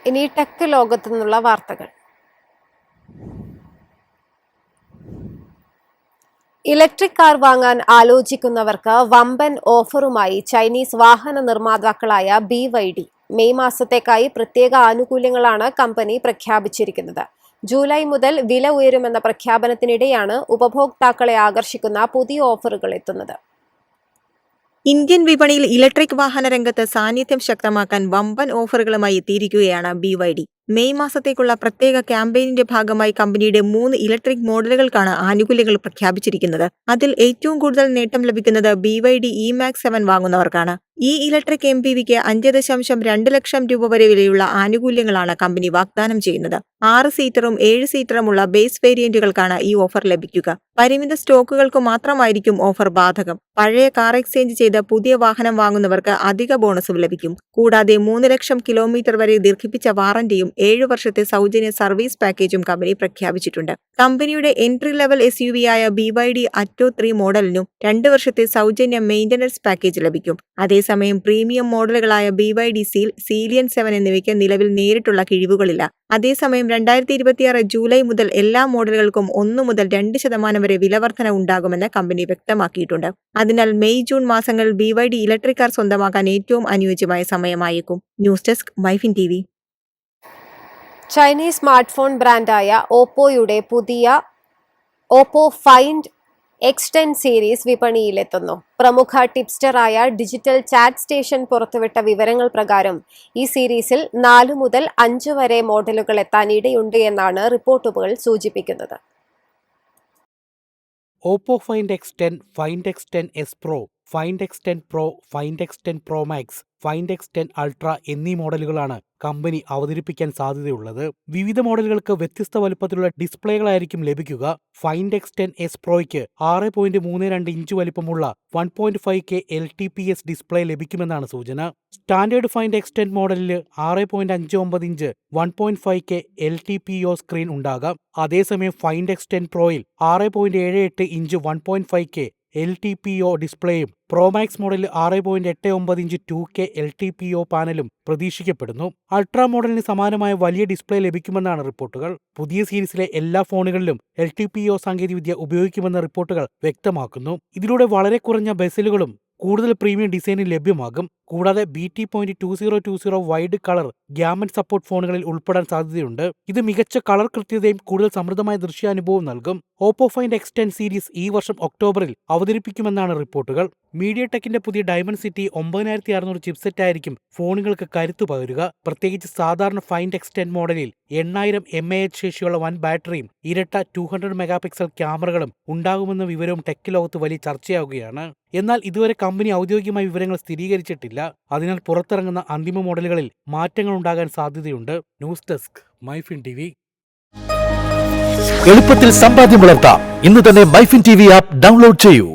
ഇനി ടെക് ലോകത്തു നിന്നുള്ള വാർത്തകൾ. ഇലക്ട്രിക് കാർ വാങ്ങാൻ ആലോചിക്കുന്നവർക്ക് വമ്പൻ ഓഫറുമായി ചൈനീസ് വാഹന നിർമ്മാതാക്കളായ BYD. മെയ് മാസത്തേക്കായി പ്രത്യേക ആനുകൂല്യങ്ങളാണ് കമ്പനി പ്രഖ്യാപിച്ചിരിക്കുന്നത്. ജൂലൈ മുതൽ വില ഉയരുമെന്ന പ്രഖ്യാപനത്തിനിടെയാണ് ഉപഭോക്താക്കളെ ആകർഷിക്കുന്ന പുതിയ ഓഫറുകൾ എത്തുന്നത്. ഇന്ത്യൻ വിപണിയിൽ ഇലക്ട്രിക് വാഹന രംഗത്ത് സാന്നിധ്യം ശക്തമാക്കാൻ വമ്പൻ ഓഫറുകളുമായി എത്തിയിരിക്കുകയാണ് BYD. മെയ് മാസത്തേക്കുള്ള പ്രത്യേക ക്യാമ്പയിനിന്റെ ഭാഗമായി കമ്പനിയുടെ 3 ഇലക്ട്രിക് മോഡലുകൾക്കാണ് ആനുകൂല്യങ്ങൾ പ്രഖ്യാപിച്ചിരിക്കുന്നത്. അതിൽ ഏറ്റവും കൂടുതൽ നേട്ടം ലഭിക്കുന്നത് BYD eMax 7 വാങ്ങുന്നവർക്കാണ്. ഈ ഇലക്ട്രിക് MPVക്ക് 5.2 ലക്ഷം രൂപ വരെ വിലയുള്ള ആനുകൂല്യങ്ങളാണ് കമ്പനി വാഗ്ദാനം ചെയ്യുന്നത്. 6 സീറ്ററും 7 സീറ്ററുമുള്ള ബേസ് വേരിയന്റുകൾക്കാണ് ഈ ഓഫർ ലഭിക്കുക. പരിമിത സ്റ്റോക്കുകൾക്ക് മാത്രമായിരിക്കും ഓഫർ ബാധകം. പഴയ കാർ എക്സ്ചേഞ്ച് ചെയ്ത് പുതിയ വാഹനം വാങ്ങുന്നവർക്ക് അധിക ബോണസും ലഭിക്കും. കൂടാതെ 3 ലക്ഷം കിലോമീറ്റർ വരെ ദീർഘിപ്പിച്ച വാറന്റിയും 7 വർഷത്തെ സൗജന്യ സർവീസ് പാക്കേജും കമ്പനി പ്രഖ്യാപിച്ചിട്ടുണ്ട്. കമ്പനിയുടെ എൻട്രി ലെവൽ SUV ആയ BYD Atto 3 മോഡലിനും 2 വർഷത്തെ സൗജന്യ മെയിന്റനൻസ് പാക്കേജ് ലഭിക്കും. അതേസമയം പ്രീമിയം മോഡലുകളായ BYD Seal, Celion 7 എന്നിവയ്ക്ക് നിലവിൽ നേരിട്ടുള്ള കിഴിവുകളില്ല. അതേസമയം 2026 ജൂലൈ മുതൽ എല്ലാ മോഡലുകൾക്കും 1 മുതൽ 2% വരെ വിലവർധന ഉണ്ടാകുമെന്ന് കമ്പനി വ്യക്തമാക്കിയിട്ടുണ്ട്. അതിനാൽ മെയ് ജൂൺ മാസങ്ങളിൽ BYD ഇലക്ട്രിക് കാർ സ്വന്തമാക്കാൻ ഏറ്റവും അനുയോജ്യമായ സമയമായേക്കും. News desk MyFin TV. Chinese smart phone ബ്രാൻഡായ ഓപ്പോയുടെ പുതിയ ഓപ്പോ ഫൈൻഡ് X10 സീരീസ് വിപണിയിലെത്തുന്നു. പ്രമുഖ ടിപ്സ്റ്ററായ ഡിജിറ്റൽ ചാറ്റ് സ്റ്റേഷൻ പുറത്തുവിട്ട വിവരങ്ങൾ പ്രകാരം ഈ സീരീസിൽ 4 മുതൽ 5 വരെ മോഡലുകൾ എത്താൻ ഇടയുണ്ട് എന്നാണ് റിപ്പോർട്ടുകൾ സൂചിപ്പിക്കുന്നത്. Oppo find X10, find X10 S Pro, find X10 Pro, find X10 Pro Max, find X10 Ultra എന്നീ മോഡലുകളാണ് കമ്പനി അവതരിപ്പിക്കാൻ സാധ്യതയുള്ളത്. വിവിധ മോഡലുകൾക്ക് വ്യത്യസ്ത വലുപ്പത്തിലുള്ള ഡിസ്പ്ലേകളായിരിക്കും ലഭിക്കുക. ഫൈൻഡ് X10 S Proയ്ക്ക് 6.32 ഇഞ്ച് വലിപ്പമുള്ള 1.5K LTPS ഡിസ്പ്ലേ ലഭിക്കുമെന്നാണ് സൂചന. സ്റ്റാൻഡേർഡ് ഫൈൻഡ് X10 മോഡലില് 6.59 ഇഞ്ച് 1.5K LTPO സ്ക്രീൻ ഉണ്ടാകാം. അതേസമയം ഫൈൻഡ് X10 Proയിൽ 6.78 ഇഞ്ച് 1.5K LTPO ഡിസ്പ്ലേയും പ്രോമാക്സ് മോഡലിൽ 6.89 ഇഞ്ച് 2K LTPO പാനലും പ്രതീക്ഷിക്കപ്പെടുന്നു. അൾട്രാ മോഡലിന് സമാനമായ വലിയ ഡിസ്പ്ലേ ലഭിക്കുമെന്നാണ് റിപ്പോർട്ടുകൾ. പുതിയ സീരീസിലെ എല്ലാ ഫോണുകളിലും LTPO സാങ്കേതികവിദ്യ ഉപയോഗിക്കുമെന്ന റിപ്പോർട്ടുകൾ വ്യക്തമാക്കുന്നു. ഇതിലൂടെ വളരെ കുറഞ്ഞ ബെസലുകളും കൂടുതൽ പ്രീമിയം ഡിസൈനിൽ ലഭ്യമാകും. കൂടാതെ BT.2020 wide colour gamut support ഫോണുകളിൽ ഉൾപ്പെടാൻ സാധ്യതയുണ്ട്. ഇത് മികച്ച കളർ കൃത്യതയും കൂടുതൽ സമൃദ്ധമായ ദൃശ്യാനുഭവവും നൽകും. ഓപ്പോ ഫൈൻഡ് X10 സീരീസ് ഈ വർഷം ഒക്ടോബറിൽ അവതരിപ്പിക്കുമെന്നാണ് റിപ്പോർട്ടുകൾ. മീഡിയടെക്കിന്റെ പുതിയ ഡയമൻസിറ്റി 9600 ചിപ്സെറ്റ് ആയിരിക്കും ഫോണുകൾക്ക് കരുത്തു പകരുക. പ്രത്യേകിച്ച് സാധാരണ ഫൈൻഡ് X10 മോഡലിൽ 8000 mAh ശേഷിയുള്ള വൻ ബാറ്ററിയും ഇരട്ട 200 മെഗാപിക്സൽ ക്യാമറകളും ഉണ്ടാകുമെന്ന വിവരവും ടെക് ലോകത്ത് വലിയ ചർച്ചയാവുകയാണ്. എന്നാൽ ഇതുവരെ കമ്പനി ഔദ്യോഗികമായ വിവരങ്ങൾ സ്ഥിരീകരിച്ചിട്ടില്ല. അതിനാൽ പുറത്തിറങ്ങുന്ന അന്തിമ മോഡലുകളിൽ മാറ്റങ്ങൾ ഉണ്ടാകാൻ സാധ്യതയുണ്ട്. News desk MyFin TV. എളുപ്പത്തിൽ സമ്പാദ്യം വളർത്താം. ഇന്ന് തന്നെ മൈഫിൻ TV ആപ്പ് ഡൗൺലോഡ് ചെയ്യൂ.